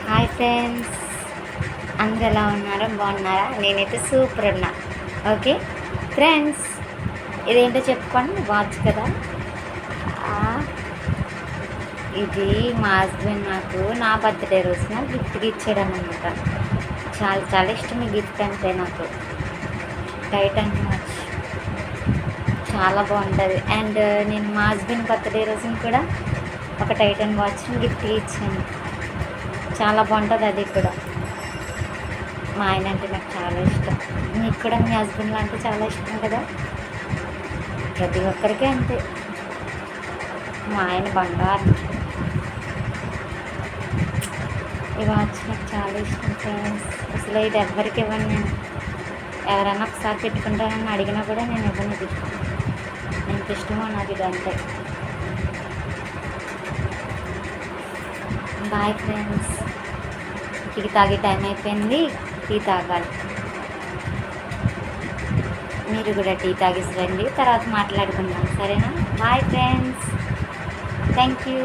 Hi friends, అందరు ఎలా ఉన్నారో బాగున్నారా? నేనైతే సూపర్ ఉన్నా. ఓకే ఫ్రెండ్స్, ఇదేంటో చెప్పుకోండి. వాచ్ కదా, ఆ, ఇది మా హస్బెండ్ నాకు నా బర్త్డే రోజున గిఫ్ట్గా ఇచ్చాడనమాట. చాలా చాలా ఇష్టం ఈ గిఫ్ట్ అంటే నాకు. టైటన్ వాచ్ చాలా బాగుంటుంది. అండ్ నేను మా హస్బెండ్ బర్త్డే రోజున కూడా ఒక టైటన్ వాచ్ని గిఫ్ట్గా ఇచ్చాను. చాలా బాగుంటుంది అది కూడా. మా ఆయన అంటే నాకు చాలా ఇష్టం. మీకు కూడా మీ హస్బెండ్ అంటే చాలా ఇష్టం కదా. ప్రతి ఒక్కరికి అంతే. మా ఆయన బంగారం. ఈ వాచ్ నాకు చాలా ఇష్టం ఫ్రెండ్స్. అసలు ఇది ఎవరికి ఇవ్వను నేను. ఎవరైనా ఒకసారి పెట్టుకుంటానని అడిగినా కూడా నేను ఇవ్వను. ఇది ఎంత ఇష్టమో నాకు ఇది అంటే. బాయ్ ఫ్రెండ్స్, టీ తాగే టైం అయిపోయింది. టీ తాగాలి. మీరు కూడా టీ తాగేసి రండి, తర్వాత మాట్లాడుకుందాం, సరేనా? Bye friends, thank you.